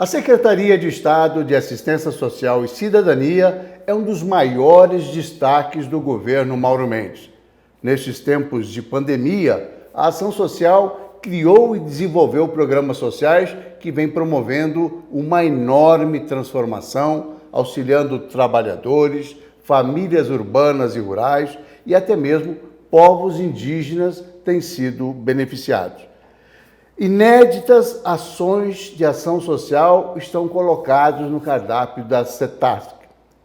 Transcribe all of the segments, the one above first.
A Secretaria de Estado de Assistência Social e Cidadania é um dos maiores destaques do governo Mauro Mendes. Nestes tempos de pandemia, a ação social criou e desenvolveu programas sociais que vêm promovendo uma enorme transformação, auxiliando trabalhadores, famílias urbanas e rurais e até mesmo povos indígenas têm sido beneficiados. Inéditas ações de ação social estão colocadas no cardápio da CETASC,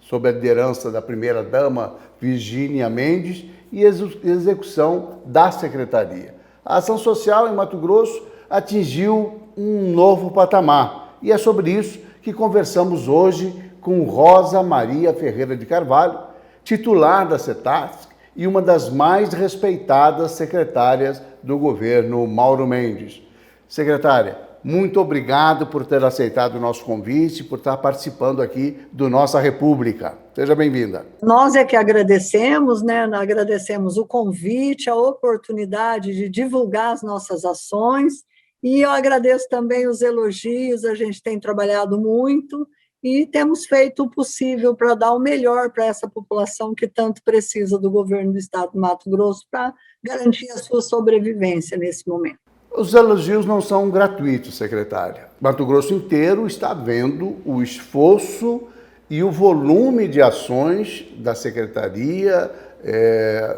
sob a liderança da primeira-dama Virgínia Mendes e execução da Secretaria. A ação social em Mato Grosso atingiu um novo patamar e é sobre isso que conversamos hoje com Rosa Maria Ferreira de Carvalho, titular da CETASC e uma das mais respeitadas secretárias do governo Mauro Mendes. Secretária, muito obrigado por ter aceitado o nosso convite, por estar participando aqui do Nossa República. Seja bem-vinda. Nós é que agradecemos, né? Agradecemos o convite, a oportunidade de divulgar as nossas ações, e eu agradeço também os elogios. A gente tem trabalhado muito e temos feito o possível para dar o melhor para essa população que tanto precisa do governo do estado do Mato Grosso para garantir a sua sobrevivência nesse momento. Os elogios não são gratuitos, secretária. Mato Grosso inteiro está vendo o esforço e o volume de ações da secretaria,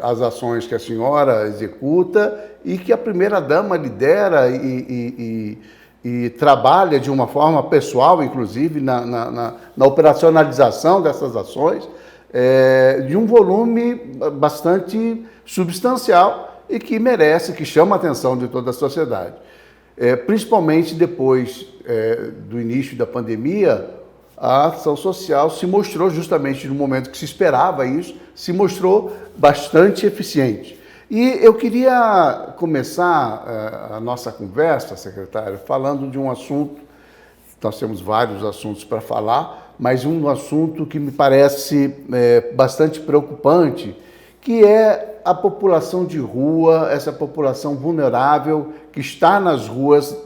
as ações que a senhora executa e que a primeira-dama lidera e trabalha de uma forma pessoal, inclusive, na operacionalização dessas ações, de um volume bastante substancial e que merece, que chama a atenção de toda a sociedade. Principalmente depois do início da pandemia, a ação social se mostrou, justamente no momento que se esperava isso, se mostrou bastante eficiente. E eu queria começar a nossa conversa, secretário, falando de um assunto, nós temos vários assuntos para falar, mas um assunto que me parece bastante preocupante, que é a população de rua, essa população vulnerável que está nas ruas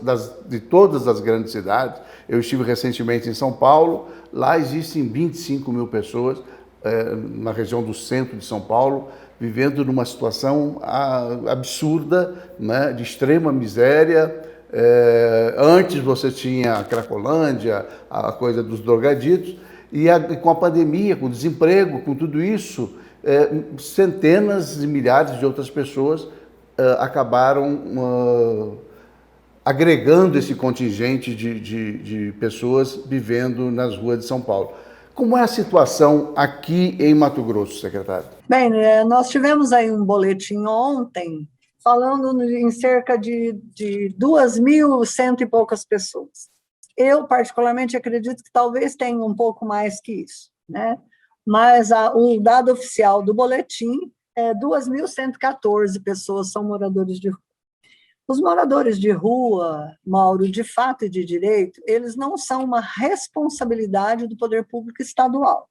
de todas as grandes cidades. Eu estive recentemente em São Paulo, lá existem 25 mil pessoas na região do centro de São Paulo, vivendo numa situação absurda, né, de extrema miséria. Antes você tinha a Cracolândia, a coisa dos drogaditos, e com a pandemia, com o desemprego, com tudo isso, centenas e milhares de outras pessoas acabaram agregando esse contingente de pessoas vivendo nas ruas de São Paulo. Como é a situação aqui em Mato Grosso, secretário? Bem, nós tivemos aí um boletim ontem falando em cerca de 2.100 e poucas pessoas. Eu, particularmente, acredito que talvez tenha um pouco mais que isso, né? Mas o dado oficial do boletim é 2.114 pessoas são moradores de rua. Os moradores de rua, Mauro, de fato e de direito, eles não são uma responsabilidade do poder público estadual.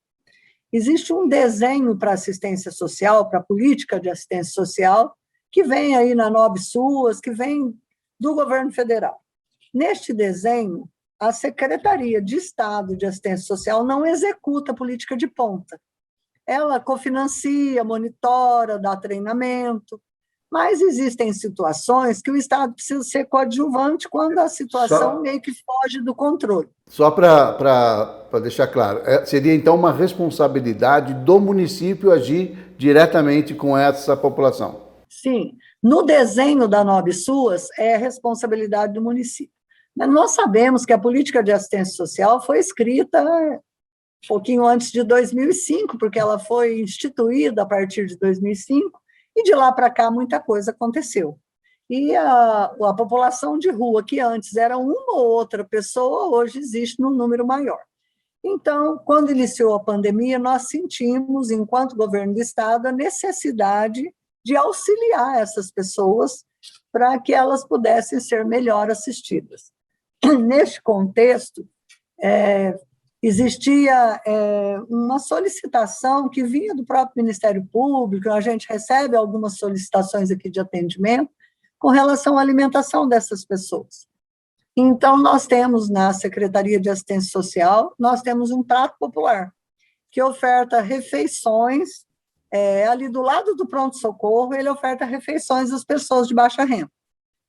Existe um desenho para assistência social, para a política de assistência social, que vem aí na NOB-SUAS, que vem do governo federal. Neste desenho, a Secretaria de Estado de Assistência Social não executa a política de ponta. Ela cofinancia, monitora, dá treinamento, mas existem situações que o Estado precisa ser coadjuvante quando a situação meio que foge do controle. Só para deixar claro, seria então uma responsabilidade do município agir diretamente com essa população? Sim. No desenho da NOB-SUAS, é responsabilidade do município. Nós sabemos que a política de assistência social foi escrita um pouquinho antes de 2005, porque ela foi instituída a partir de 2005, e de lá para cá muita coisa aconteceu. E a população de rua, que antes era uma ou outra pessoa, hoje existe num número maior. Então, quando iniciou a pandemia, nós sentimos, enquanto governo do estado, a necessidade de auxiliar essas pessoas para que elas pudessem ser melhor assistidas. Neste contexto, existia uma solicitação que vinha do próprio Ministério Público, a gente recebe algumas solicitações aqui de atendimento com relação à alimentação dessas pessoas. Então, nós temos na Secretaria de Assistência Social, nós temos um prato popular, que oferta refeições, ali do lado do pronto-socorro, ele oferta refeições às pessoas de baixa renda,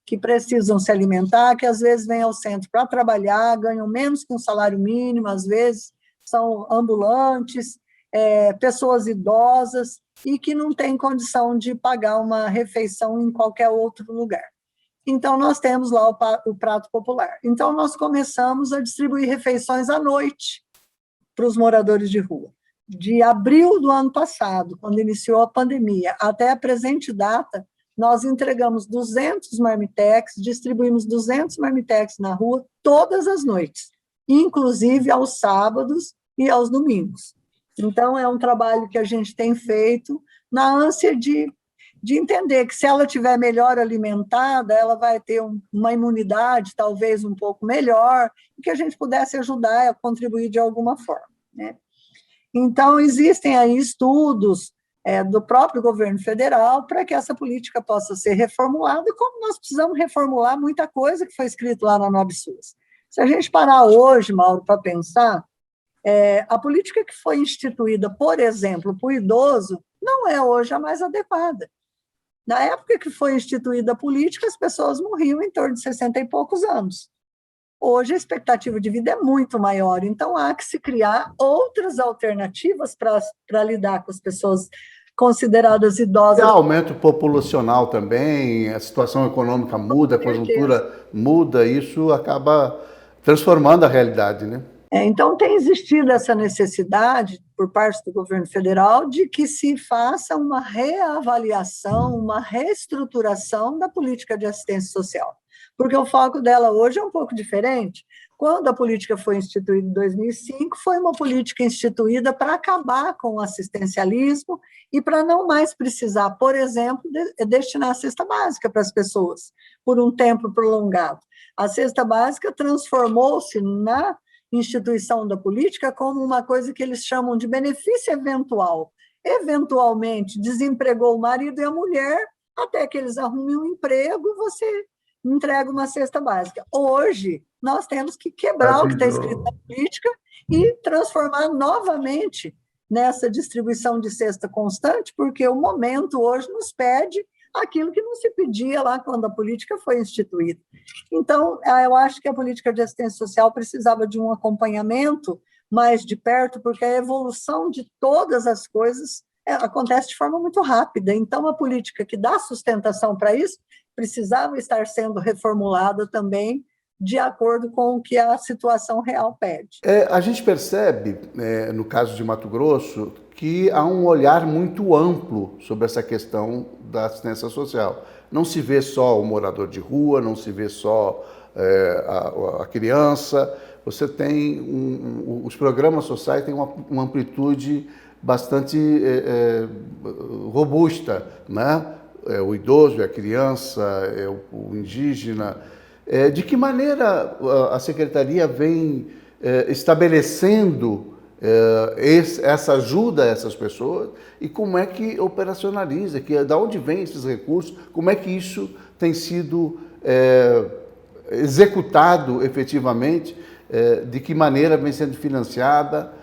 que precisam se alimentar, que às vezes vêm ao centro para trabalhar, ganham menos que um salário mínimo, às vezes são ambulantes, pessoas idosas, e que não têm condição de pagar uma refeição em qualquer outro lugar. Então, nós temos lá o prato popular. Então, nós começamos a distribuir refeições à noite para os moradores de rua. De abril do ano passado, quando iniciou a pandemia, até a presente data, nós entregamos 200 marmitex, distribuímos 200 marmitex na rua todas as noites, inclusive aos sábados e aos domingos. Então, é um trabalho que a gente tem feito na ânsia de entender que, se ela estiver melhor alimentada, ela vai ter uma imunidade talvez um pouco melhor, e que a gente pudesse ajudar a contribuir de alguma forma, né? Então, existem aí estudos do próprio governo federal para que essa política possa ser reformulada, e como nós precisamos reformular muita coisa que foi escrito lá na NobSUS. Se a gente parar hoje, Mauro, para pensar, a política que foi instituída, por exemplo, para o idoso, não é hoje a mais adequada. Na época que foi instituída a política, as pessoas morriam em torno de 60 e poucos anos. Hoje a expectativa de vida é muito maior, então há que se criar outras alternativas para lidar com as pessoas consideradas idosas. E há aumento populacional também, a situação econômica muda, a conjuntura muda, isso acaba transformando a realidade, né? Então, tem existido essa necessidade, por parte do governo federal, de que se faça uma reavaliação, uma reestruturação da política de assistência social, porque o foco dela hoje é um pouco diferente. Quando a política foi instituída em 2005, foi uma política instituída para acabar com o assistencialismo e para não mais precisar, por exemplo, destinar a cesta básica para as pessoas por um tempo prolongado. A cesta básica transformou-se na instituição da política como uma coisa que eles chamam de benefício eventual. Eventualmente, desempregou o marido e a mulher, até que eles arrumem um emprego, você entrega uma cesta básica. Hoje, nós temos que quebrar o que está escrito na política e transformar novamente nessa distribuição de cesta constante, porque o momento hoje nos pede aquilo que não se pedia lá quando a política foi instituída. Então, eu acho que a política de assistência social precisava de um acompanhamento mais de perto, porque a evolução de todas as coisas acontece de forma muito rápida. Então, a política que dá sustentação para isso precisava estar sendo reformulada também de acordo com o que a situação real pede. A gente percebe, no caso de Mato Grosso, que há um olhar muito amplo sobre essa questão da assistência social. Não se vê só o morador de rua, não se vê só a criança. Você tem os programas sociais têm uma amplitude bastante robusta, né? O idoso, a criança, o indígena. De que maneira a Secretaria vem estabelecendo essa ajuda a essas pessoas e como é que operacionaliza, de onde vêm esses recursos, como é que isso tem sido executado efetivamente, de que maneira vem sendo financiada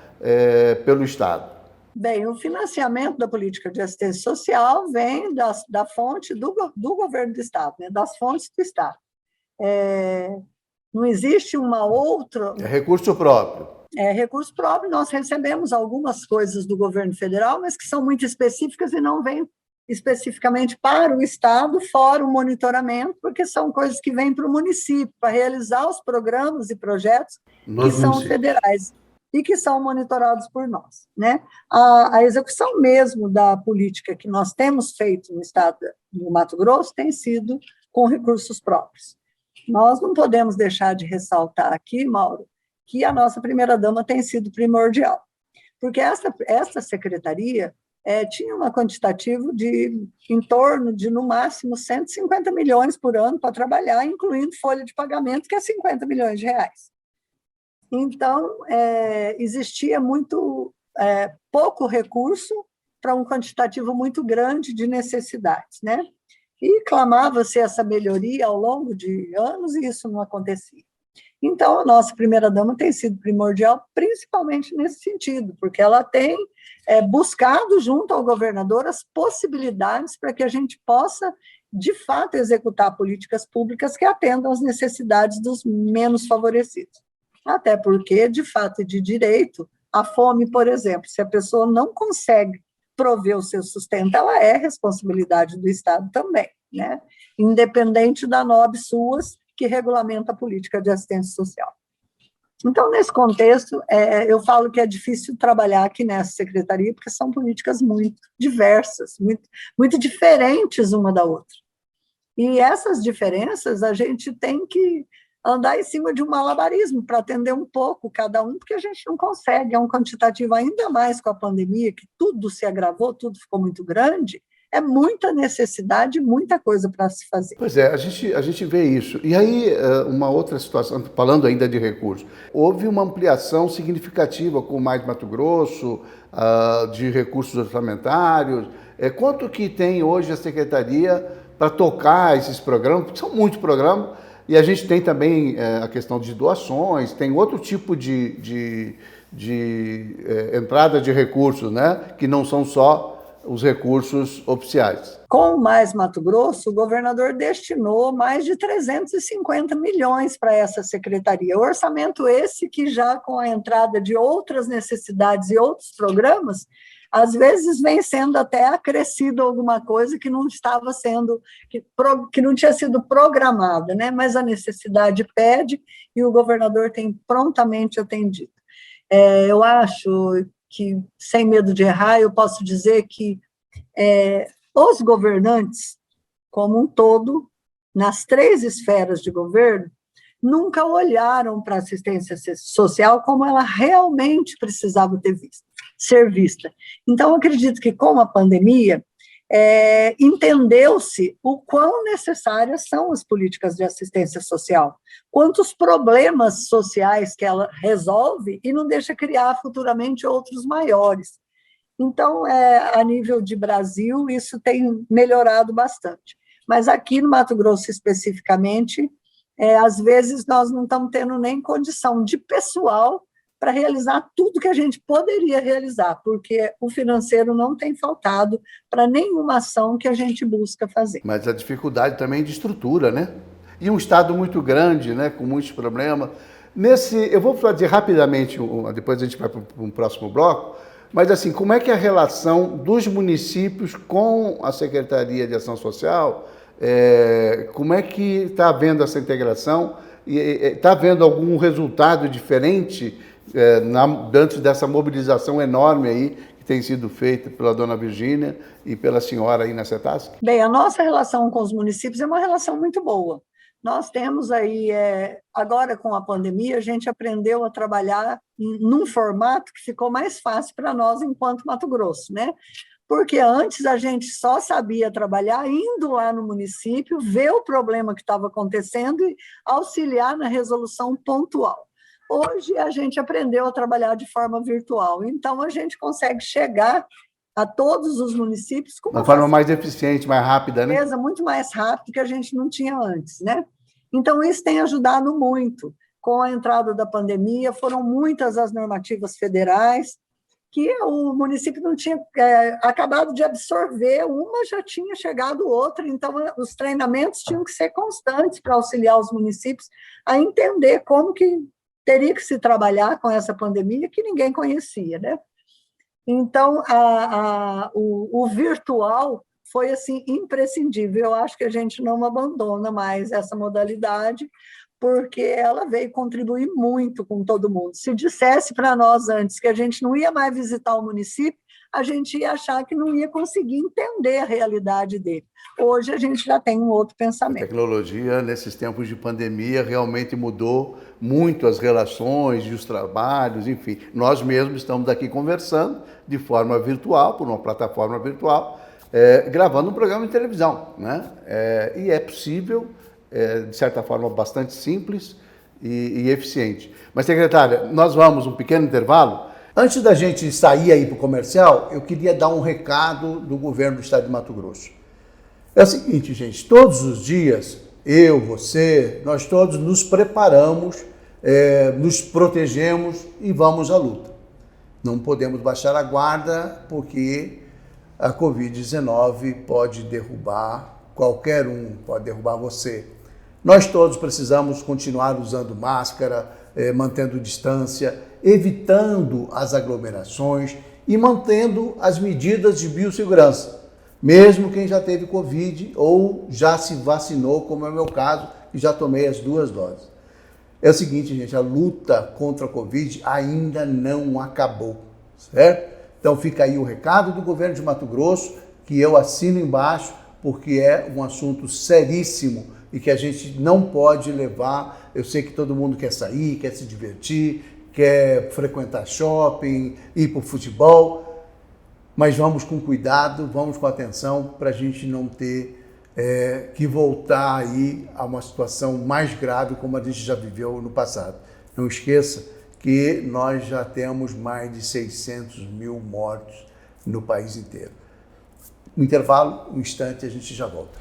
pelo Estado? Bem, o financiamento da política de assistência social vem da fonte do governo do Estado, né, das fontes do Estado. Não existe uma outra... É recurso próprio. É recurso próprio. Nós recebemos algumas coisas do governo federal, mas que são muito específicas e não vêm especificamente para o Estado, fora o monitoramento, porque são coisas que vêm para o município, para realizar os programas e projetos que são federais e que são monitorados por nós, né? A execução mesmo da política que nós temos feito no estado do Mato Grosso tem sido com recursos próprios. Nós não podemos deixar de ressaltar aqui, Mauro, que a nossa primeira-dama tem sido primordial, porque essa secretaria tinha uma quantitativa de em torno de, no máximo, 150 milhões por ano para trabalhar, incluindo folha de pagamento, que é 50 milhões de reais. Então, existia muito pouco recurso para um quantitativo muito grande de necessidades, né? E clamava-se essa melhoria ao longo de anos e isso não acontecia. Então, a nossa primeira-dama tem sido primordial, principalmente nesse sentido, porque ela tem buscado, junto ao governador, as possibilidades para que a gente possa, de fato, executar políticas públicas que atendam às necessidades dos menos favorecidos. Até porque, de fato e de direito, a fome, por exemplo, se a pessoa não consegue prover o seu sustento, ela é responsabilidade do Estado também, né? Independente da NOB SUAS, que regulamenta a política de assistência social. Então, nesse contexto, eu falo que é difícil trabalhar aqui nessa secretaria, porque são políticas muito diversas, muito diferentes uma da outra. E essas diferenças a gente tem que andar em cima de um malabarismo para atender um pouco cada um, porque a gente não consegue, é um quantitativo ainda mais com a pandemia, que tudo se agravou, tudo ficou muito grande, é muita necessidade, muita coisa para se fazer. Pois é, a gente vê isso. E aí, uma outra situação, falando ainda de recursos, houve uma ampliação significativa com o Mais Mato Grosso, de recursos orçamentários. Quanto que tem hoje a Secretaria para tocar esses programas? Porque são muitos programas, e a gente tem também a questão de doações, tem outro tipo de entrada de recursos, né? Que não são só os recursos oficiais. Com o Mais Mato Grosso, o governador destinou mais de 350 milhões para essa secretaria. O orçamento esse que já com a entrada de outras necessidades e outros programas, às vezes vem sendo até acrescido alguma coisa que não estava sendo, que não tinha sido programada, né? Mas a necessidade pede e o governador tem prontamente atendido. Eu acho que, sem medo de errar, eu posso dizer que os governantes, como um todo, nas 3 esferas de governo, nunca olharam para a assistência social como ela realmente precisava ser vista. Então, acredito que com a pandemia, entendeu-se o quão necessárias são as políticas de assistência social, quantos problemas sociais que ela resolve e não deixa criar futuramente outros maiores. Então, a nível de Brasil, isso tem melhorado bastante. Mas aqui no Mato Grosso, especificamente, às vezes nós não estamos tendo nem condição de pessoal para realizar tudo que a gente poderia realizar, porque o financeiro não tem faltado para nenhuma ação que a gente busca fazer. Mas a dificuldade também de estrutura, né? E um estado muito grande, né, com muitos problemas. Eu vou fazer rapidamente, depois a gente vai para um próximo bloco, mas assim, como é que é a relação dos municípios com a Secretaria de Ação Social? Como é que está havendo essa integração? Está havendo algum resultado diferente dentro dessa mobilização enorme aí que tem sido feita pela dona Virgínia e pela senhora aí na CETASC? Bem, a nossa relação com os municípios é uma relação muito boa. Nós temos aí, agora com a pandemia, a gente aprendeu a trabalhar num formato que ficou mais fácil para nós enquanto Mato Grosso, né? Porque antes a gente só sabia trabalhar indo lá no município, ver o problema que estava acontecendo e auxiliar na resolução pontual. Hoje a gente aprendeu a trabalhar de forma virtual, então a gente consegue chegar a todos os municípios com uma forma mais eficiente, mais rápida, né? Muito mais rápido que a gente não tinha antes, né? Então isso tem ajudado muito. Com a entrada da pandemia, foram muitas as normativas federais que o município não tinha acabado de absorver, uma já tinha chegado outra, então os treinamentos tinham que ser constantes para auxiliar os municípios a entender como que teria que se trabalhar com essa pandemia que ninguém conhecia, né? Então, o virtual foi, assim, imprescindível. Eu acho que a gente não abandona mais essa modalidade, porque ela veio contribuir muito com todo mundo. Se dissesse para nós antes que a gente não ia mais visitar o município, a gente ia achar que não ia conseguir entender a realidade dele. Hoje a gente já tem um outro pensamento. A tecnologia, nesses tempos de pandemia, realmente mudou muito as relações e os trabalhos, enfim. Nós mesmos estamos aqui conversando de forma virtual, por uma plataforma virtual, gravando um programa de televisão, né? E é possível, de certa forma, bastante simples e eficiente. Mas, secretária, nós vamos um pequeno intervalo. Antes da gente sair aí para o comercial, eu queria dar um recado do governo do estado de Mato Grosso. É o seguinte, gente, todos os dias, eu, você, nós todos nos preparamos nos protegemos e vamos à luta. Não podemos baixar a guarda porque a Covid-19 pode derrubar qualquer um, pode derrubar você. Nós todos precisamos continuar usando máscara, mantendo distância, evitando as aglomerações e mantendo as medidas de biossegurança. Mesmo quem já teve Covid ou já se vacinou, como é o meu caso, e já tomei as 2 doses. É o seguinte, gente, a luta contra a Covid ainda não acabou, certo? Então fica aí o recado do governo de Mato Grosso, que eu assino embaixo, porque é um assunto seríssimo e que a gente não pode levar. Eu sei que todo mundo quer sair, quer se divertir, quer frequentar shopping, ir para o futebol, mas vamos com cuidado, vamos com atenção para a gente não ter que voltar aí a uma situação mais grave como a gente já viveu no passado. Não esqueça que nós já temos mais de 600 mil mortos no país inteiro. No intervalo, um instante, a gente já volta.